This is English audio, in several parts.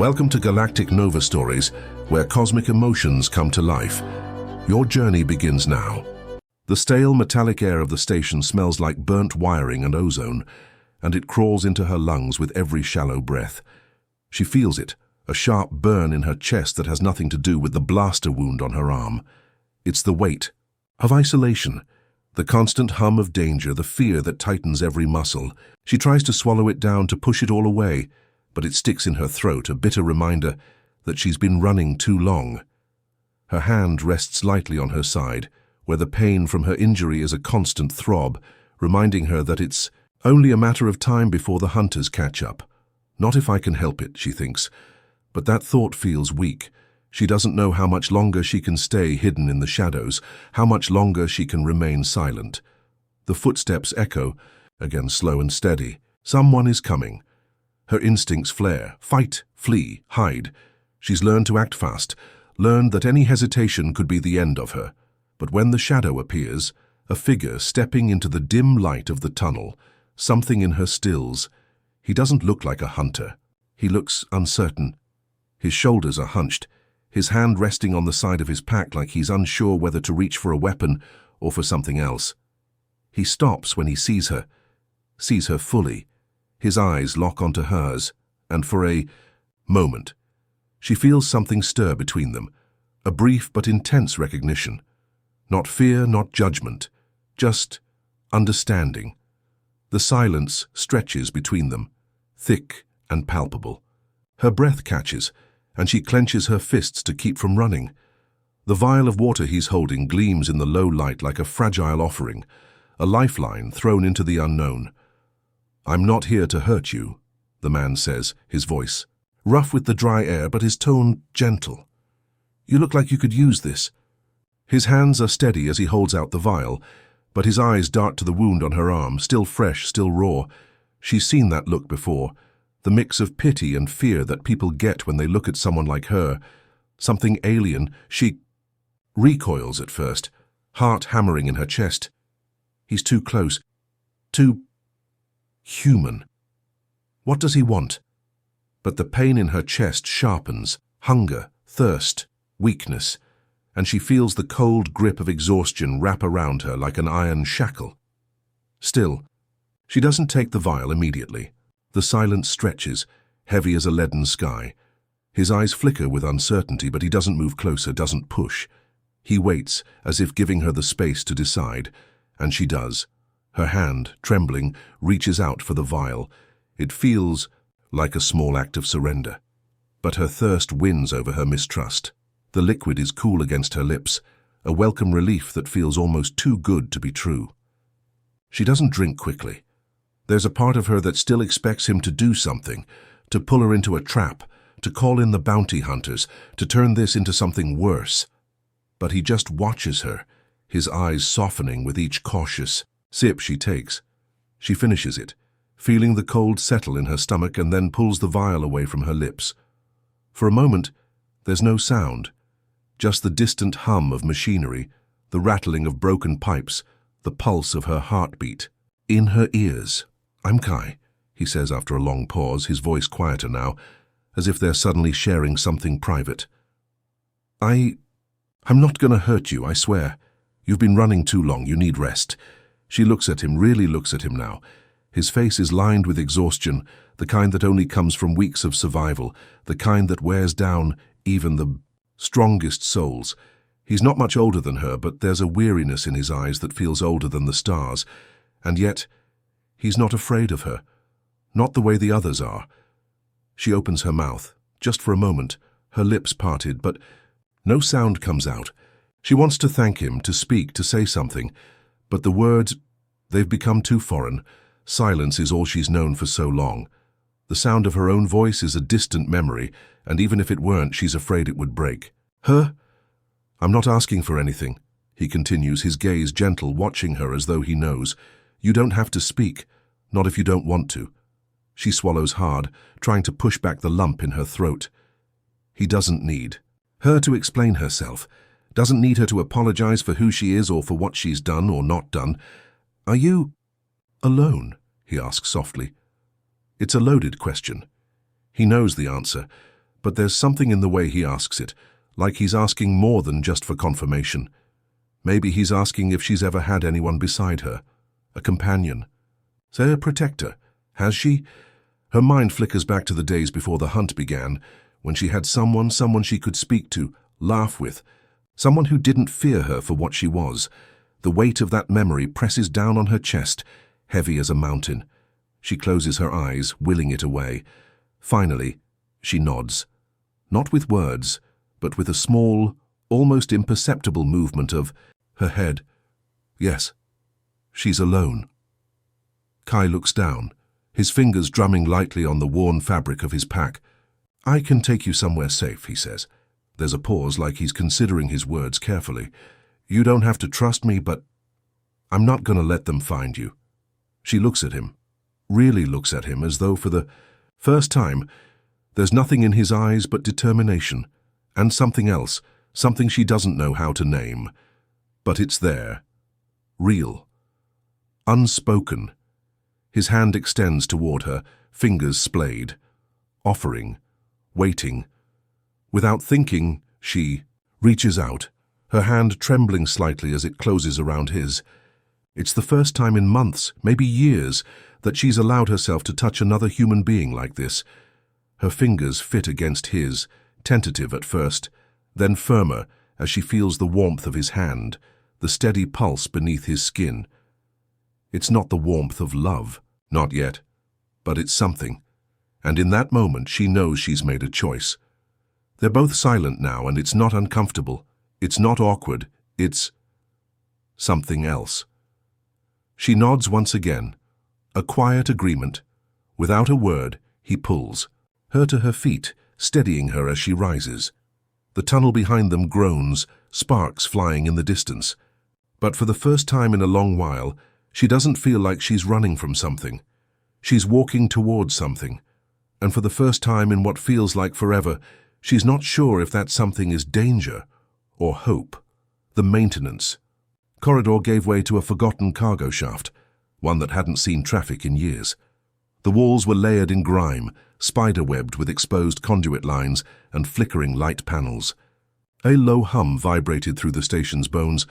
Welcome to Galactic Nova Stories, where cosmic emotions come to life. Your journey begins now. The stale metallic air of the station smells like burnt wiring and ozone, and it crawls into her lungs with every shallow breath. She feels it, a sharp burn in her chest that has nothing to do with the blaster wound on her arm. It's the weight of isolation, the constant hum of danger, the fear that tightens every muscle. She tries to swallow it down, to push it all away, but it sticks in her throat, a bitter reminder that she's been running too long. Her hand rests lightly on her side, where the pain from her injury is a constant throb, reminding her that it's only a matter of time before the hunters catch up. Not if I can help it, she thinks, but that thought feels weak. She doesn't know how much longer she can stay hidden in the shadows, how much longer she can remain silent. The footsteps echo, again slow and steady. Someone is coming. Her instincts flare. Fight, flee, hide. She's learned to act fast, learned that any hesitation could be the end of her. But when the shadow appears, a figure stepping into the dim light of the tunnel, something in her stills. He doesn't look like a hunter. He looks uncertain. His shoulders are hunched, his hand resting on the side of his pack like he's unsure whether to reach for a weapon or for something else. He stops when he sees her fully. His eyes lock onto hers, and for a moment, she feels something stir between them, a brief but intense recognition. Not fear, not judgment, just understanding. The silence stretches between them, thick and palpable. Her breath catches, and she clenches her fists to keep from running. The vial of water he's holding gleams in the low light like a fragile offering, a lifeline thrown into the unknown. "I'm not here to hurt you," the man says, his voice rough with the dry air, but his tone gentle. "You look like you could use this." His hands are steady as he holds out the vial, but his eyes dart to the wound on her arm, still fresh, still raw. She's seen that look before, the mix of pity and fear that people get when they look at someone like her. Something alien. She recoils at first, heart hammering in her chest. He's too close, too human. What does he want? But the pain in her chest sharpens, hunger, thirst, weakness, and she feels the cold grip of exhaustion wrap around her like an iron shackle. Still, she doesn't take the vial immediately. The silence stretches, heavy as a leaden sky. His eyes flicker with uncertainty, but he doesn't move closer, doesn't push. He waits, as if giving her the space to decide, and she does. Her hand, trembling, reaches out for the vial. It feels like a small act of surrender. But her thirst wins over her mistrust. The liquid is cool against her lips, a welcome relief that feels almost too good to be true. She doesn't drink quickly. There's a part of her that still expects him to do something, to pull her into a trap, to call in the bounty hunters, to turn this into something worse. But he just watches her, his eyes softening with each cautious sip she takes. She finishes it, feeling the cold settle in her stomach, and then pulls the vial away from her lips. For a moment, there's no sound, just the distant hum of machinery, the rattling of broken pipes, the pulse of her heartbeat. In her ears. "I'm Kai," he says after a long pause, his voice quieter now, as if they're suddenly sharing something private. I'm not gonna hurt you, I swear. You've been running too long, you need rest." She looks at him, really looks at him now. His face is lined with exhaustion, the kind that only comes from weeks of survival, the kind that wears down even the strongest souls. He's not much older than her, but there's a weariness in his eyes that feels older than the stars. And yet, he's not afraid of her. Not the way the others are. She opens her mouth, just for a moment, her lips parted, but no sound comes out. She wants to thank him, to speak, to say something, but the words, they've become too foreign. Silence is all she's known for so long. The sound of her own voice is a distant memory, and even if it weren't, she's afraid it would break. "Her? I'm not asking for anything," he continues, his gaze gentle, watching her as though he knows. "You don't have to speak, not if you don't want to." She swallows hard, trying to push back the lump in her throat. He doesn't need her to explain herself, doesn't need her to apologize for who she is or for what she's done or not done. "Are you alone?" he asks softly. It's a loaded question. He knows the answer, But there's something in the way he asks it, like he's asking more than just for confirmation. Maybe he's asking if she's ever had anyone beside her, a companion. Say a protector. Has she? Her mind flickers back to the days before the hunt began, when she had someone she could speak to, laugh with, someone who didn't fear her for what she was. The weight of that memory presses down on her chest, heavy as a mountain. She closes her eyes, willing it away. Finally, she nods. Not with words, but with a small, almost imperceptible movement of her head. Yes, she's alone. Kai looks down, his fingers drumming lightly on the worn fabric of his pack. I can take you somewhere safe, he says. There's a pause, like he's considering his words carefully. You don't have to trust me, but I'm not going to let them find you. She looks at him, really looks at him, as though for the first time. There's nothing in his eyes but determination, and something else, something she doesn't know how to name. But it's there. Real. Unspoken. His hand extends toward her, fingers splayed. Offering. Waiting. Without thinking, she reaches out, her hand trembling slightly as it closes around his. It's the first time in months, maybe years, that she's allowed herself to touch another human being like this. Her fingers fit against his, tentative at first, then firmer as she feels the warmth of his hand, the steady pulse beneath his skin. It's not the warmth of love, not yet, but it's something. And in that moment she knows she's made a choice. They're both silent now, and it's not uncomfortable. It's not awkward. It's something else. She nods once again. A quiet agreement. Without a word, he pulls her to her feet, steadying her as she rises. The tunnel behind them groans, sparks flying in the distance. But for the first time in a long while, she doesn't feel like she's running from something. She's walking towards something. And for the first time in what feels like forever, she's not sure if that something is danger or hope. The maintenance corridor gave way to a forgotten cargo shaft, one that hadn't seen traffic in years. The walls were layered in grime, spider-webbed with exposed conduit lines and flickering light panels. A low hum vibrated through the station's bones,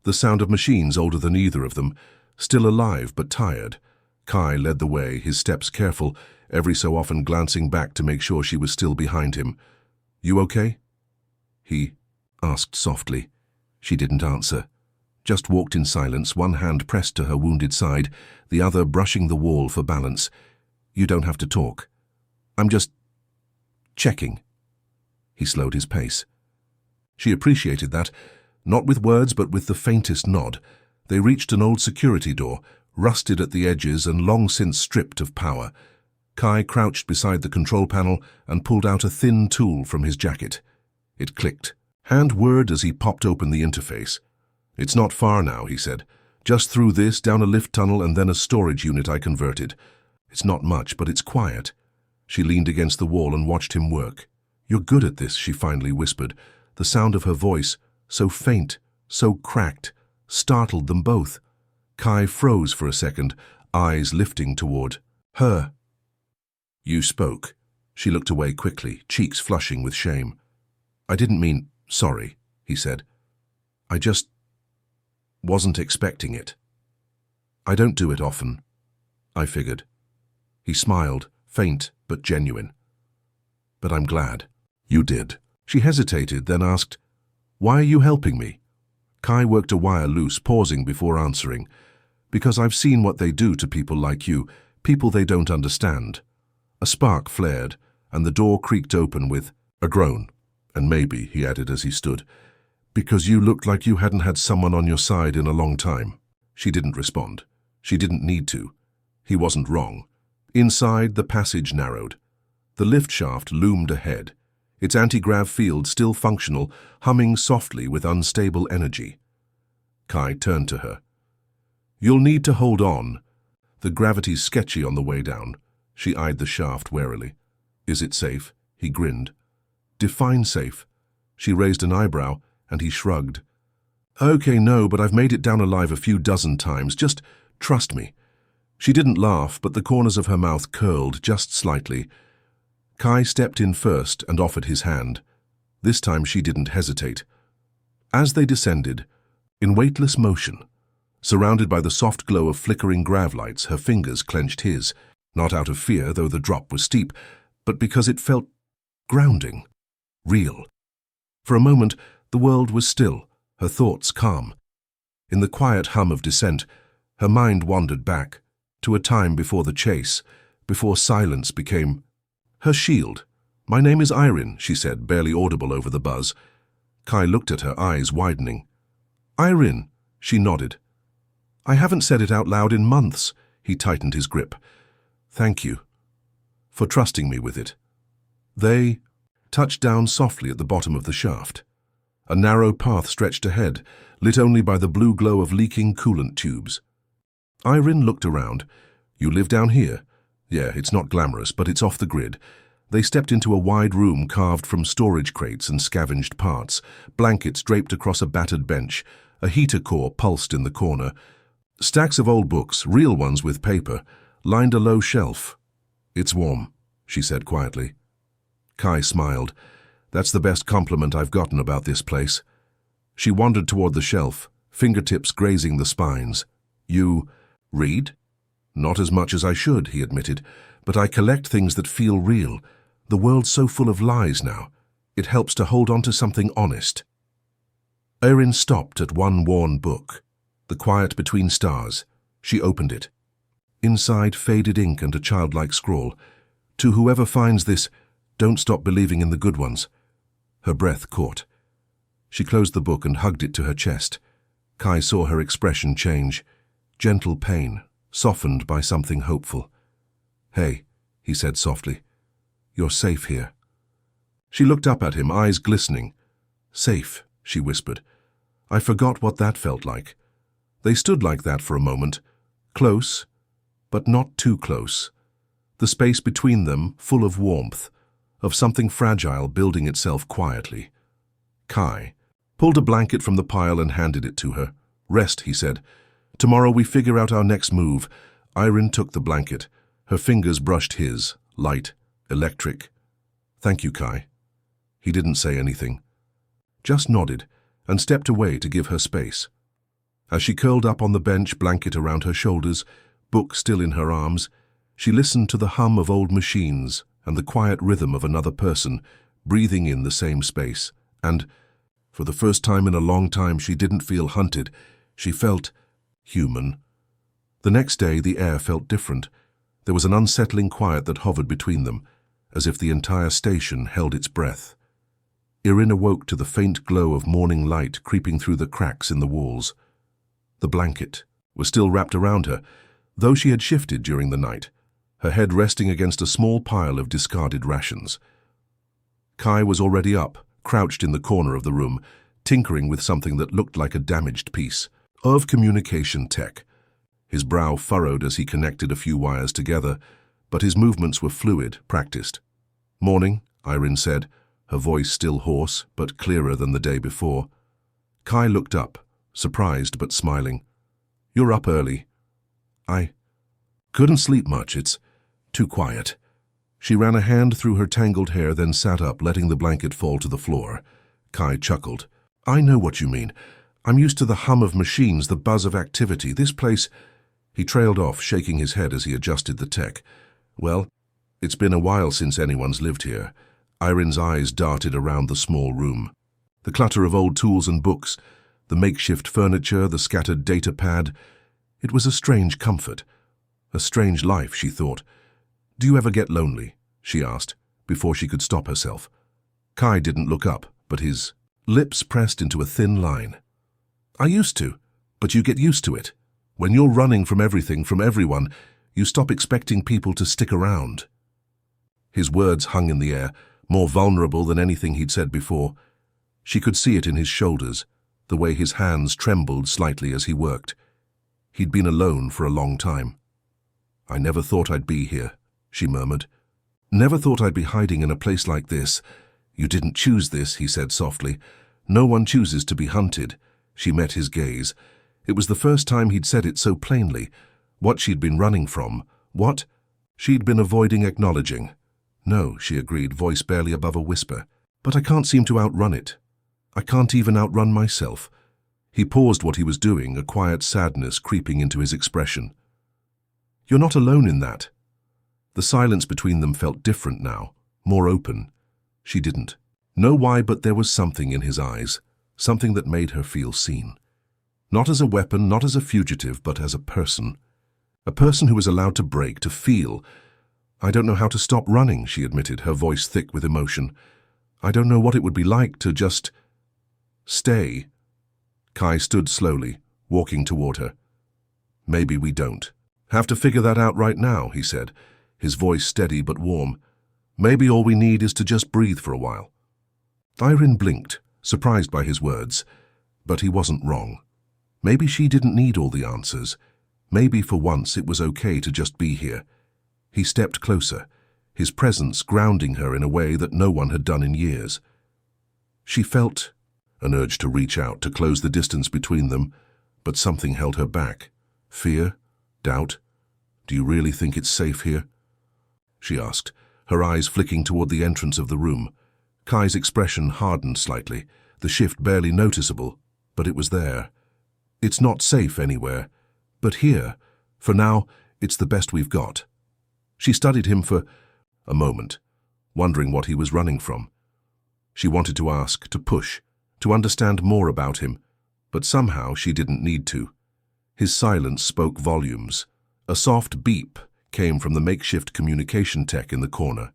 the sound of machines older than either of them, still alive but tired. Kai led the way, his steps careful, every so often glancing back to make sure she was still behind him. You okay? He asked softly. She didn't answer. Just walked in silence, one hand pressed to her wounded side, the other brushing the wall for balance. You don't have to talk. I'm just checking. He slowed his pace. She appreciated that, not with words but with the faintest nod. They reached an old security door, rusted at the edges and long since stripped of power. Kai crouched beside the control panel and pulled out a thin tool from his jacket. It clicked. Hand whirred as he popped open the interface. It's not far now, he said. Just through this, down a lift tunnel, and then a storage unit I converted. It's not much, but it's quiet. She leaned against the wall and watched him work. You're good at this, she finally whispered. The sound of her voice, so faint, so cracked, startled them both. Kai froze for a second, eyes lifting toward her. You spoke. She looked away quickly, cheeks flushing with shame. I didn't mean sorry, he said. I just wasn't expecting it. I don't do it often. I figured. He smiled, faint but genuine. But I'm glad. You did. She hesitated, then asked, Why are you helping me? Kai worked a wire loose, pausing before answering. Because I've seen what they do to people like you, people they don't understand. A spark flared, and the door creaked open with a groan. And maybe, he added as he stood, because you looked like you hadn't had someone on your side in a long time. She didn't respond. She didn't need to. He wasn't wrong. Inside, the passage narrowed. The lift shaft loomed ahead, its anti-grav field still functional, humming softly with unstable energy. Kai turned to her. You'll need to hold on. The gravity's sketchy on the way down. She eyed the shaft warily. Is it safe? He grinned. Define safe. She raised an eyebrow, and he shrugged. Okay, no, but I've made it down alive a few dozen times. Just trust me. She didn't laugh, but the corners of her mouth curled just slightly. Kai stepped in first and offered his hand. This time she didn't hesitate. As they descended, in weightless motion, surrounded by the soft glow of flickering grav lights, her fingers clenched his, not out of fear, though the drop was steep, but because it felt grounding, real. For a moment, the world was still, her thoughts calm. In the quiet hum of descent, her mind wandered back to a time before the chase, before silence became her shield. "My name is Irene," she said, barely audible over the buzz. Kai looked at her, eyes widening. "Irene," she nodded. "I haven't said it out loud in months." He tightened his grip. "Thank you for trusting me with it." They touched down softly at the bottom of the shaft. A narrow path stretched ahead, lit only by the blue glow of leaking coolant tubes. Irene looked around. "You live down here?" "Yeah, it's not glamorous, but it's off the grid." They stepped into a wide room carved from storage crates and scavenged parts, blankets draped across a battered bench, a heater core pulsed in the corner. Stacks of old books, real ones with paper, lined a low shelf. "It's warm," she said quietly. Kai smiled. "That's the best compliment I've gotten about this place." She wandered toward the shelf, fingertips grazing the spines. "You read?" "Not as much as I should," he admitted, "but I collect things that feel real. The world's so full of lies now. It helps to hold on to something honest." Erin stopped at one worn book, The Quiet Between Stars. She opened it. Inside, faded ink and a childlike scrawl. "To whoever finds this, don't stop believing in the good ones." Her breath caught. She closed the book and hugged it to her chest. Kai saw her expression change. Gentle pain, softened by something hopeful. "Hey," he said softly. "You're safe here." She looked up at him, eyes glistening. "Safe," she whispered. "I forgot what that felt like." They stood like that for a moment, close, but not too close. The space between them full of warmth, of something fragile building itself quietly. Kai pulled a blanket from the pile and handed it to her. "Rest," he said. "Tomorrow we figure out our next move." Irene took the blanket. Her fingers brushed his, light, electric. "Thank you, Kai." He didn't say anything, just nodded and stepped away to give her space. As she curled up on the bench, blanket around her shoulders, book still in her arms, she listened to the hum of old machines and the quiet rhythm of another person breathing in the same space. And, for the first time in a long time, she didn't feel hunted. She felt human. The next day, the air felt different. There was an unsettling quiet that hovered between them, as if the entire station held its breath. Irene awoke to the faint glow of morning light creeping through the cracks in the walls. The blanket was still wrapped around her, though she had shifted during the night, her head resting against a small pile of discarded rations. Kai was already up, crouched in the corner of the room, tinkering with something that looked like a damaged piece of communication tech. His brow furrowed as he connected a few wires together, but his movements were fluid, practiced. "Morning," Irene said, her voice still hoarse, but clearer than the day before. Kai looked up, surprised but smiling. "You're up early." "I couldn't sleep much. It's too quiet." She ran a hand through her tangled hair, then sat up, letting the blanket fall to the floor. Kai chuckled. "I know what you mean. I'm used to the hum of machines, the buzz of activity. This place—" He trailed off, shaking his head as he adjusted the tech. "Well, it's been a while since anyone's lived here." Irene's eyes darted around the small room. The clutter of old tools and books, the makeshift furniture, the scattered data pad. It was a strange comfort. A strange life, she thought. "Do you ever get lonely?" she asked, before she could stop herself. Kai didn't look up, but his lips pressed into a thin line. "I used to, but you get used to it. When you're running from everything, from everyone, you stop expecting people to stick around." His words hung in the air, more vulnerable than anything he'd said before. She could see it in his shoulders, the way his hands trembled slightly as he worked. He'd been alone for a long time. "I never thought I'd be here," she murmured. "Never thought I'd be hiding in a place like this." "You didn't choose this," he said softly. "No one chooses to be hunted." She met his gaze. It was the first time he'd said it so plainly. What she'd been running from, what she'd been avoiding acknowledging. No, she agreed, voice barely above a whisper. But I can't seem to outrun it. I can't even outrun myself. He paused what he was doing, a quiet sadness creeping into his expression. You're not alone in that. The silence between them felt different now, more open. She didn't know why, but there was something in his eyes, something that made her feel seen. Not as a weapon, not as a fugitive, but as a person. A person who was allowed to break, to feel. I don't know how to stop running, she admitted, her voice thick with emotion. I don't know what it would be like to just stay. Kai stood slowly, walking toward her. Maybe we don't have to figure that out right now, he said, his voice steady but warm. Maybe all we need is to just breathe for a while. Irene blinked, surprised by his words, but he wasn't wrong. Maybe she didn't need all the answers. Maybe for once it was okay to just be here. He stepped closer, his presence grounding her in a way that no one had done in years. She felt an urge to reach out, to close the distance between them, but something held her back. Fear? Doubt? Do you really think it's safe here? She asked, her eyes flicking toward the entrance of the room. Kai's expression hardened slightly, the shift barely noticeable, but it was there. It's not safe anywhere, but here, for now, it's the best we've got. She studied him for a moment, wondering what he was running from. She wanted to ask, to push, to understand more about him, but somehow she didn't need to. His silence spoke volumes. A soft beep came from the makeshift communication tech in the corner.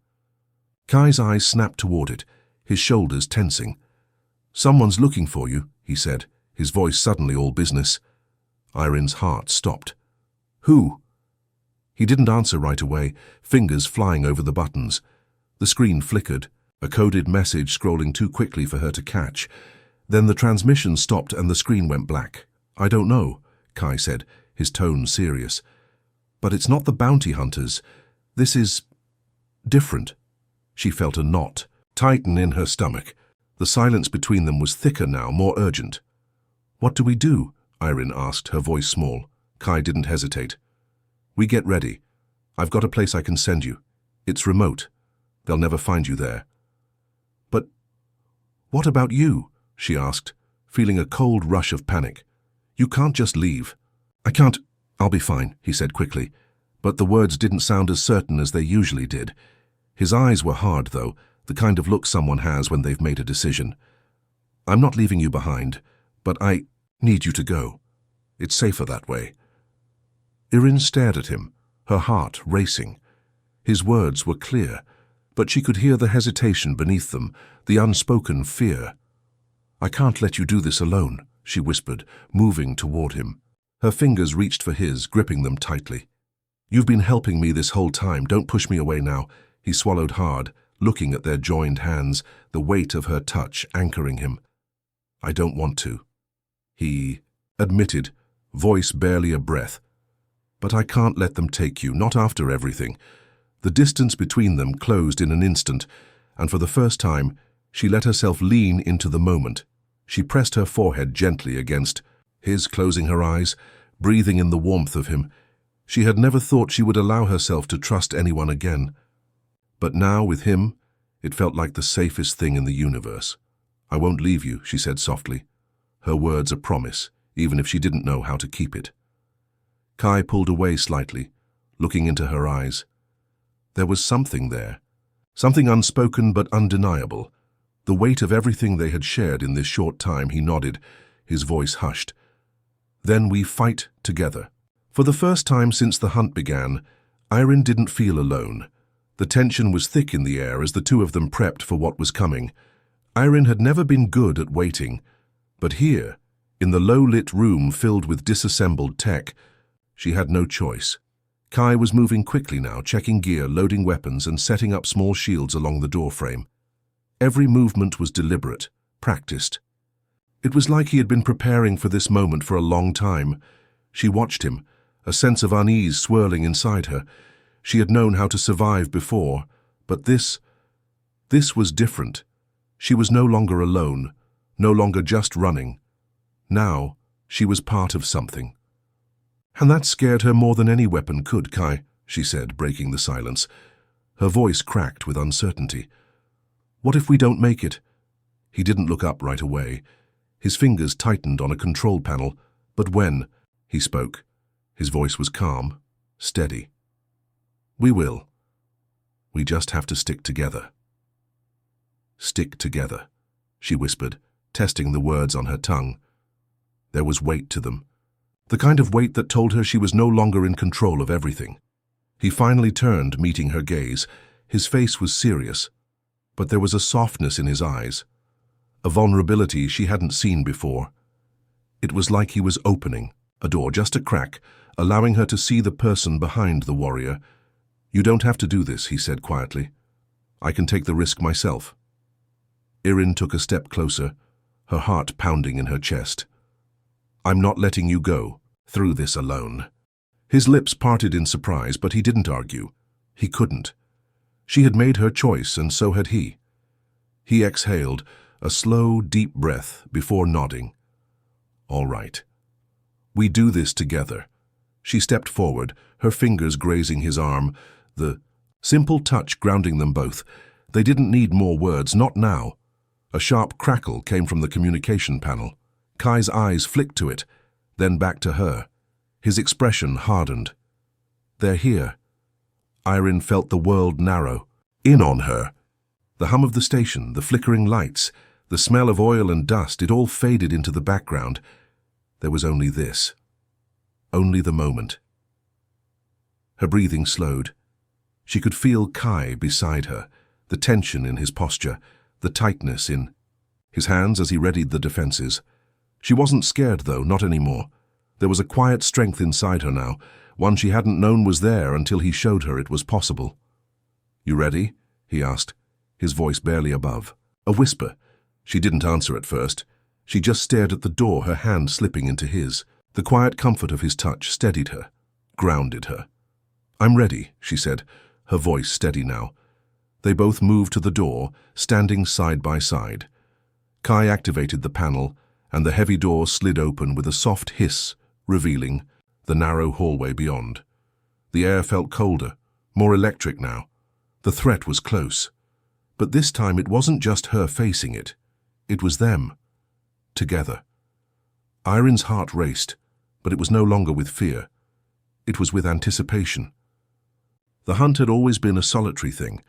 Kai's eyes snapped toward it, his shoulders tensing. Someone's looking for you, he said, his voice suddenly all business. Irene's heart stopped. Who? He didn't answer right away, fingers flying over the buttons. The screen flickered, a coded message scrolling too quickly for her to catch. Then the transmission stopped and the screen went black. I don't know, Kai said, his tone serious. But it's not the bounty hunters. This is different. She felt a knot tighten in her stomach. The silence between them was thicker now, more urgent. What do we do? Irene asked, her voice small. Kai didn't hesitate. We get ready. I've got a place I can send you. It's remote. They'll never find you there. But what about you? She asked, feeling a cold rush of panic. You can't just leave. I can't. I'll be fine, he said quickly, but the words didn't sound as certain as they usually did. His eyes were hard, though, the kind of look someone has when they've made a decision. I'm not leaving you behind, but I need you to go. It's safer that way. Irene stared at him, her heart racing. His words were clear, but she could hear the hesitation beneath them, the unspoken fear. I can't let you do this alone, she whispered, moving toward him. Her fingers reached for his, gripping them tightly. You've been helping me this whole time. Don't push me away now. He swallowed hard, looking at their joined hands, the weight of her touch anchoring him. I don't want to, he admitted, voice barely a breath. But I can't let them take you, not after everything. The distance between them closed in an instant, and for the first time, she let herself lean into the moment. She pressed her forehead gently against his, closing her eyes, breathing in the warmth of him. She had never thought she would allow herself to trust anyone again. But now, with him, it felt like the safest thing in the universe. I won't leave you, she said softly. Her words a promise, even if she didn't know how to keep it. Kai pulled away slightly, looking into her eyes. There was something there, something unspoken but undeniable. The weight of everything they had shared in this short time. He nodded, his voice hushed. Then we fight together. For the first time since the hunt began, Irene didn't feel alone. The tension was thick in the air as the two of them prepped for what was coming. Irene had never been good at waiting, but here, in the low-lit room filled with disassembled tech, she had no choice. Kai was moving quickly now, checking gear, loading weapons, and setting up small shields along the doorframe. Every movement was deliberate, practiced. It was like he had been preparing for this moment for a long time. She watched him, a sense of unease swirling inside her. She had known how to survive before, but this was different. She was no longer alone, no longer just running. Now, she was part of something. And that scared her more than any weapon could, Kai, she said, breaking the silence. Her voice cracked with uncertainty. "What if we don't make it?" He didn't look up right away. His fingers tightened on a control panel. "But when?" He spoke. His voice was calm, steady. "We will. We just have to stick together." "Stick together," she whispered, testing the words on her tongue. There was weight to them. The kind of weight that told her she was no longer in control of everything. He finally turned, meeting her gaze. His face was serious, but there was a softness in his eyes, a vulnerability she hadn't seen before. It was like he was opening a door, just a crack, allowing her to see the person behind the warrior. "You don't have to do this," he said quietly. "I can take the risk myself." Irin took a step closer, her heart pounding in her chest. "I'm not letting you go through this alone." His lips parted in surprise, but he didn't argue. He couldn't. She had made her choice, and so had he. He exhaled, a slow, deep breath, before nodding. "All right. We do this together." She stepped forward, her fingers grazing his arm, the simple touch grounding them both. They didn't need more words, not now. A sharp crackle came from the communication panel. Kai's eyes flicked to it, then back to her. His expression hardened. "They're here." Irin felt the world narrow, in on her. The hum of the station, the flickering lights, the smell of oil and dust, it all faded into the background. There was only this. Only the moment. Her breathing slowed. She could feel Kai beside her, the tension in his posture, the tightness in his hands as he readied the defenses. She wasn't scared, though, not anymore. There was a quiet strength inside her now, one she hadn't known was there until he showed her it was possible. "You ready?" he asked, his voice barely above. A whisper. She didn't answer at first. She just stared at the door, her hand slipping into his. The quiet comfort of his touch steadied her, grounded her. "I'm ready," she said, her voice steady now. They both moved to the door, standing side by side. Kai activated the panel, and the heavy door slid open with a soft hiss, revealing the narrow hallway beyond. The air felt colder, more electric now. The threat was close. But this time it wasn't just her facing it. It was them. Together. Irin's heart raced, but it was no longer with fear. It was with anticipation. The hunt had always been a solitary thing,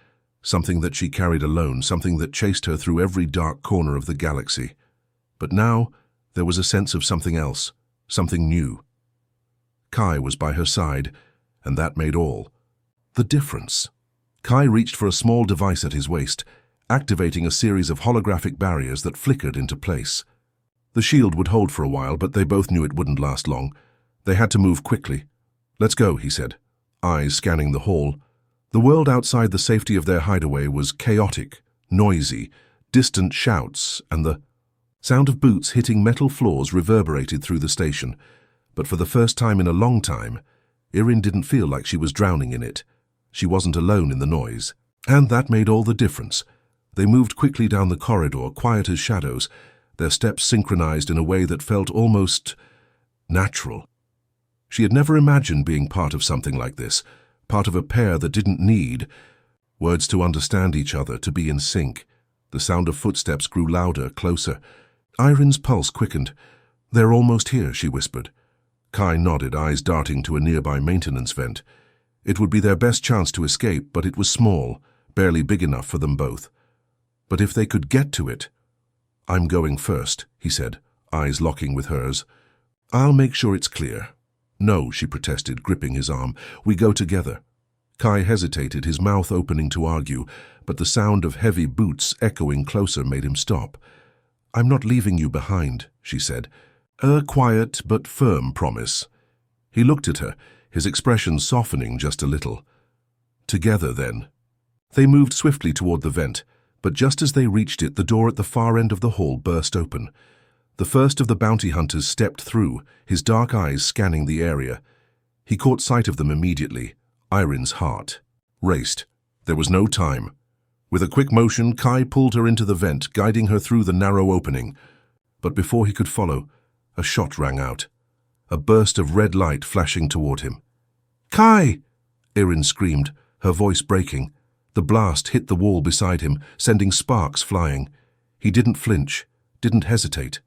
something that she carried alone, something that chased her through every dark corner of the galaxy. But now there was a sense of something else, something new. Kai was by her side, and that made all the difference. Kai reached for a small device at his waist, activating a series of holographic barriers that flickered into place. The shield would hold for a while, but they both knew it wouldn't last long. They had to move quickly. "Let's go," he said, eyes scanning the hall. The world outside the safety of their hideaway was chaotic, noisy, distant shouts, and the sound of boots hitting metal floors reverberated through the station. But for the first time in a long time, Irin didn't feel like she was drowning in it. She wasn't alone in the noise. And that made all the difference. They moved quickly down the corridor, quiet as shadows, their steps synchronized in a way that felt almost natural. She had never imagined being part of something like this, part of a pair that didn't need words to understand each other, to be in sync. The sound of footsteps grew louder, closer. Irin's pulse quickened. "They're almost here," she whispered. Kai nodded, eyes darting to a nearby maintenance vent. It would be their best chance to escape, but it was small, barely big enough for them both. But if they could get to it— "I'm going first," he said, eyes locking with hers. "I'll make sure it's clear." "No," she protested, gripping his arm. "We go together." Kai hesitated, his mouth opening to argue, but the sound of heavy boots echoing closer made him stop. "I'm not leaving you behind," she said. A quiet but firm promise. He looked at her, his expression softening just a little. "Together, then." They moved swiftly toward the vent, but just as they reached it, the door at the far end of the hall burst open. The first of the bounty hunters stepped through, his dark eyes scanning the area. He caught sight of them immediately. Irin's heart raced. There was no time. With a quick motion, Kai pulled her into the vent, guiding her through the narrow opening. But before he could follow, a shot rang out, a burst of red light flashing toward him. "Kai!" Irin screamed, her voice breaking. The blast hit the wall beside him, sending sparks flying. He didn't flinch, didn't hesitate.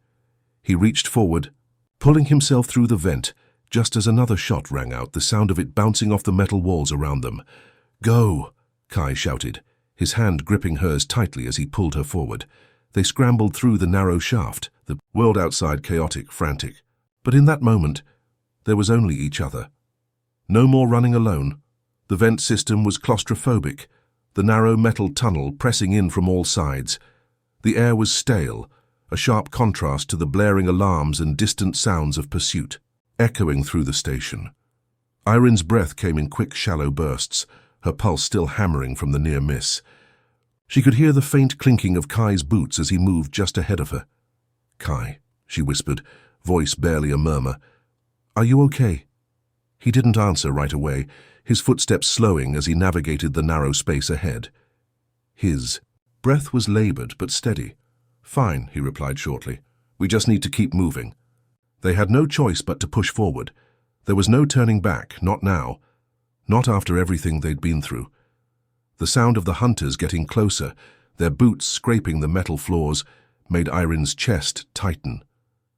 He reached forward, pulling himself through the vent, just as another shot rang out, the sound of it bouncing off the metal walls around them. "Go!" Kai shouted, his hand gripping hers tightly as he pulled her forward. They scrambled through the narrow shaft, the world outside chaotic, frantic. But in that moment, there was only each other. No more running alone. The vent system was claustrophobic, the narrow metal tunnel pressing in from all sides. The air was stale, a sharp contrast to the blaring alarms and distant sounds of pursuit, echoing through the station. Irin's breath came in quick, shallow bursts, her pulse still hammering from the near miss. She could hear the faint clinking of Kai's boots as he moved just ahead of her. "Kai," she whispered, voice barely a murmur. "Are you okay?" He didn't answer right away, his footsteps slowing as he navigated the narrow space ahead. His breath was labored but steady. "Fine," he replied shortly. "We just need to keep moving." They had no choice but to push forward. There was no turning back, not now. Not after everything they'd been through. The sound of the hunters getting closer, their boots scraping the metal floors, made Irin's chest tighten.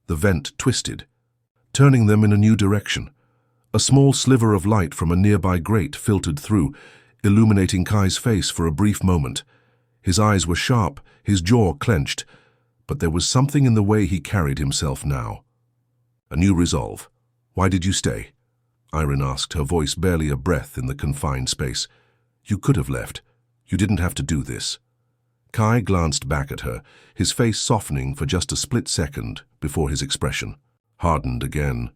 The vent twisted, turning them in a new direction. A small sliver of light from a nearby grate filtered through, illuminating Kai's face for a brief moment. His eyes were sharp, his jaw clenched, but there was something in the way he carried himself now. A new resolve. "Why did you stay?" Irin asked, her voice barely a breath in the confined space. "You could have left. You didn't have to do this." Kai glanced back at her, his face softening for just a split second before his expression hardened again.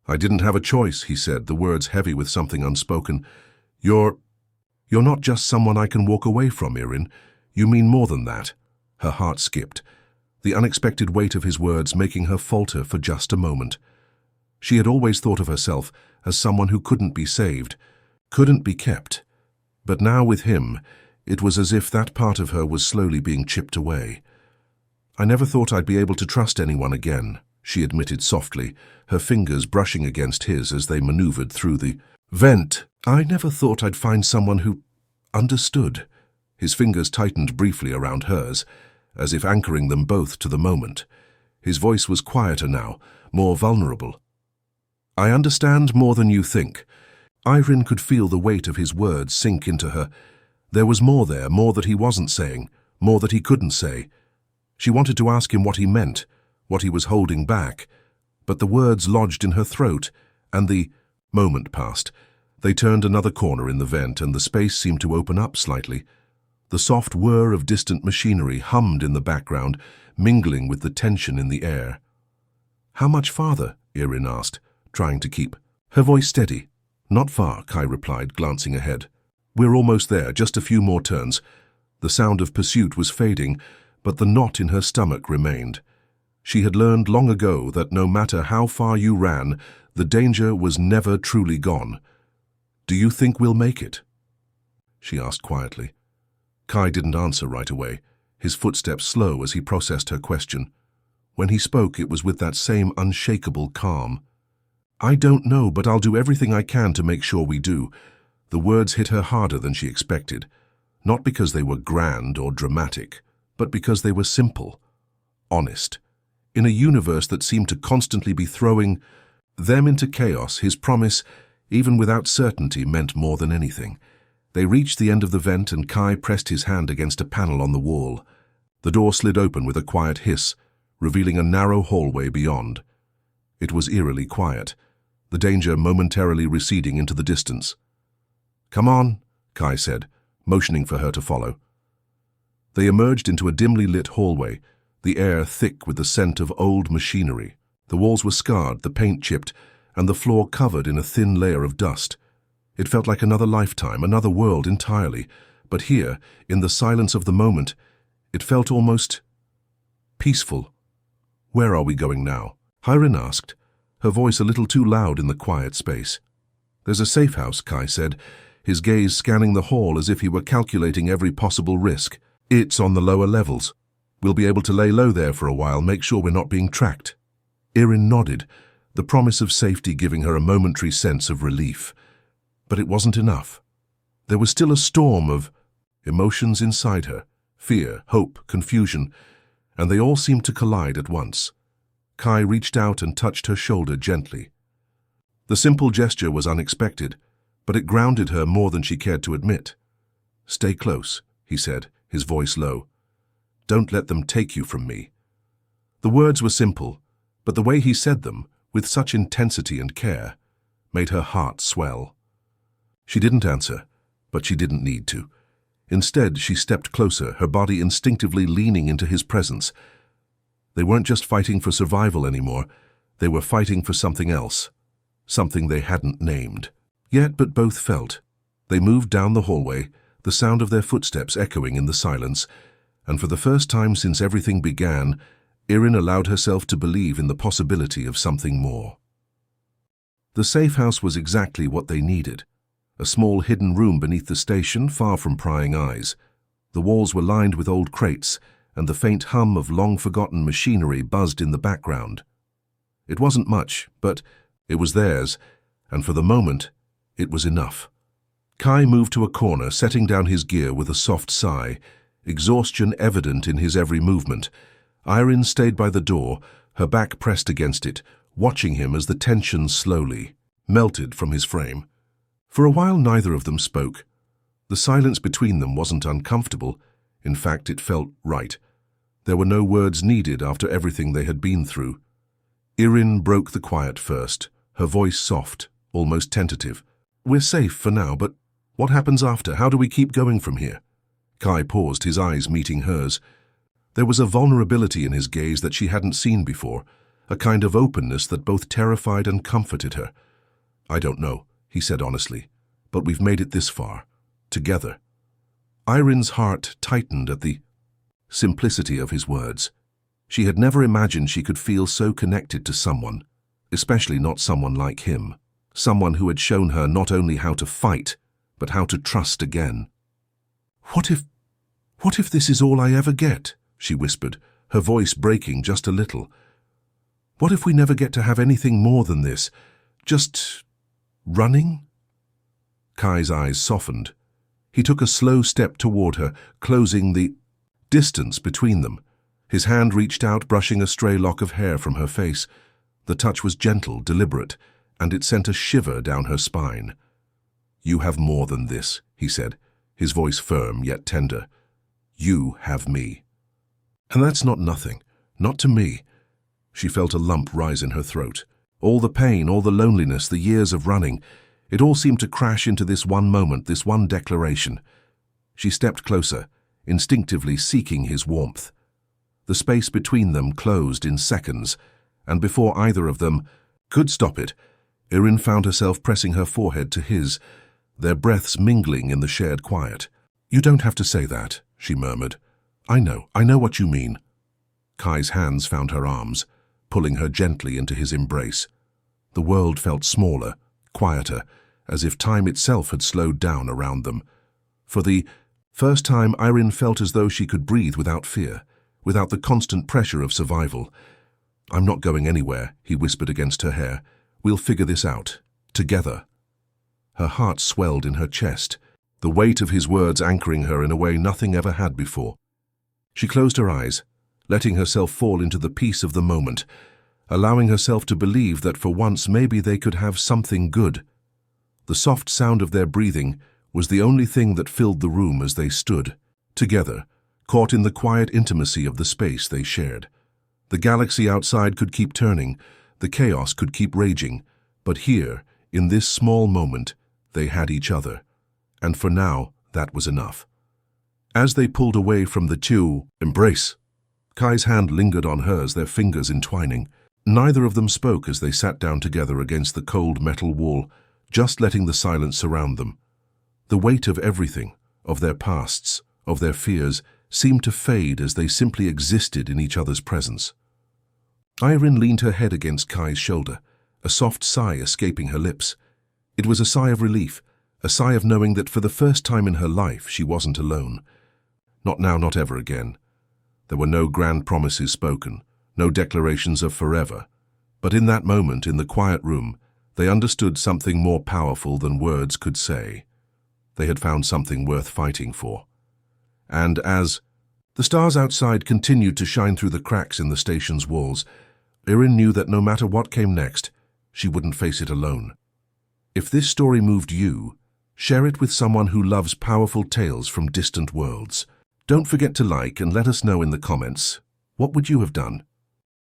"I didn't have a choice," he said, the words heavy with something unspoken. You're not just someone I can walk away from, Irin. You mean more than that." Her heart skipped, the unexpected weight of his words making her falter for just a moment. She had always thought of herself as someone who couldn't be saved, couldn't be kept. But now with him, it was as if that part of her was slowly being chipped away. "I never thought I'd be able to trust anyone again," she admitted softly, her fingers brushing against his as they maneuvered through the vent. "I never thought I'd find someone who understood." His fingers tightened briefly around hers, as if anchoring them both to the moment. His voice was quieter now, more vulnerable. "I understand more than you think." Irin could feel the weight of his words sink into her. There was more there, more that he wasn't saying, more that he couldn't say. She wanted to ask him what he meant, what he was holding back, but the words lodged in her throat, and the moment passed. They turned another corner in the vent, and the space seemed to open up slightly. The soft whir of distant machinery hummed in the background, mingling with the tension in the air. "How much farther?" Irin asked, trying to keep her voice steady. "Not far," Kai replied, glancing ahead. "We're almost there, just a few more turns." The sound of pursuit was fading, but the knot in her stomach remained. She had learned long ago that no matter how far you ran, the danger was never truly gone. "Do you think we'll make it?" she asked quietly. Kai didn't answer right away, his footsteps slow as he processed her question. When he spoke, it was with that same unshakable calm. "I don't know, but I'll do everything I can to make sure we do." The words hit her harder than she expected, not because they were grand or dramatic, but because they were simple, honest. In a universe that seemed to constantly be throwing them into chaos, his promise, even without certainty, meant more than anything. They reached the end of the vent, and Kai pressed his hand against a panel on the wall. The door slid open with a quiet hiss, revealing a narrow hallway beyond. It was eerily quiet, the danger momentarily receding into the distance. "Come on," Kai said, motioning for her to follow. They emerged into a dimly lit hallway, the air thick with the scent of old machinery. The walls were scarred, the paint chipped, and the floor covered in a thin layer of dust. It felt like another lifetime, another world entirely, but here, in the silence of the moment, it felt almost peaceful. "Where are we going now?" Irin asked, her voice a little too loud in the quiet space. "There's a safe house," Kai said, his gaze scanning the hall as if he were calculating every possible risk. "It's on the lower levels. We'll be able to lay low there for a while, make sure we're not being tracked." Irin nodded, the promise of safety giving her a momentary sense of relief. But it wasn't enough. There was still a storm of emotions inside her, fear, hope, confusion, and they all seemed to collide at once. Kai reached out and touched her shoulder gently. The simple gesture was unexpected, but it grounded her more than she cared to admit. "Stay close," he said, his voice low. "Don't let them take you from me." The words were simple, but the way he said them, with such intensity and care, made her heart swell. She didn't answer, but she didn't need to. Instead, she stepped closer, her body instinctively leaning into his presence. They weren't just fighting for survival anymore, they were fighting for something else, something they hadn't named. Yet, but both felt. They moved down the hallway, the sound of their footsteps echoing in the silence, and for the first time since everything began, Irin allowed herself to believe in the possibility of something more. The safe house was exactly what they needed. A small hidden room beneath the station, far from prying eyes. The walls were lined with old crates, and the faint hum of long-forgotten machinery buzzed in the background. It wasn't much, but it was theirs, and for the moment, it was enough. Kai moved to a corner, setting down his gear with a soft sigh, exhaustion evident in his every movement. Irin stayed by the door, her back pressed against it, watching him as the tension slowly melted from his frame. For a while neither of them spoke. The silence between them wasn't uncomfortable. In fact, it felt right. There were no words needed after everything they had been through. Irin broke the quiet first, her voice soft, almost tentative. "We're safe for now, but what happens after? How do we keep going from here?" Kai paused, his eyes meeting hers. There was a vulnerability in his gaze that she hadn't seen before, a kind of openness that both terrified and comforted her. "I don't know," he said honestly, "but we've made it this far, together." Irin's heart tightened at the simplicity of his words. She had never imagined she could feel so connected to someone, especially not someone like him, someone who had shown her not only how to fight, but how to trust again. What if this is all I ever get?" she whispered, her voice breaking just a little. "What if we never get to have anything more than this? Just running?" Kai's eyes softened. He took a slow step toward her, closing the distance between them. His hand reached out, brushing a stray lock of hair from her face. The touch was gentle, deliberate, and it sent a shiver down her spine. "You have more than this," he said, his voice firm yet tender. "You have me. And that's not nothing, not to me." She felt a lump rise in her throat. All the pain, all the loneliness, the years of running, it all seemed to crash into this one moment, this one declaration. She stepped closer, instinctively seeking his warmth. The space between them closed in seconds, and before either of them could stop it, Irin found herself pressing her forehead to his, their breaths mingling in the shared quiet. "You don't have to say that," she murmured. I know what you mean." Kai's hands found her arms, pulling her gently into his embrace. The world felt smaller, quieter, as if time itself had slowed down around them. For the first time, Irin felt as though she could breathe without fear, without the constant pressure of survival. "I'm not going anywhere," he whispered against her hair. "We'll figure this out, together." Her heart swelled in her chest, the weight of his words anchoring her in a way nothing ever had before. She closed her eyes, letting herself fall into the peace of the moment, allowing herself to believe that for once maybe they could have something good. The soft sound of their breathing was the only thing that filled the room as they stood, together, caught in the quiet intimacy of the space they shared. The galaxy outside could keep turning, the chaos could keep raging, but here, in this small moment, they had each other, and for now, that was enough. As they pulled away from the two embrace, Kai's hand lingered on hers, their fingers entwining. Neither of them spoke as they sat down together against the cold metal wall, just letting the silence surround them. The weight of everything, of their pasts, of their fears, seemed to fade as they simply existed in each other's presence. Irin leaned her head against Kai's shoulder, a soft sigh escaping her lips. It was a sigh of relief, a sigh of knowing that for the first time in her life she wasn't alone. Not now, not ever again. There were no grand promises spoken, no declarations of forever. But in that moment, in the quiet room, they understood something more powerful than words could say. They had found something worth fighting for, And as the stars outside continued to shine through the cracks in the station's walls, Erin knew that no matter what came next, she wouldn't face it alone. If this story moved you, share it with someone who loves powerful tales from distant worlds. Don't forget to like and let us know in the comments. What would you have done?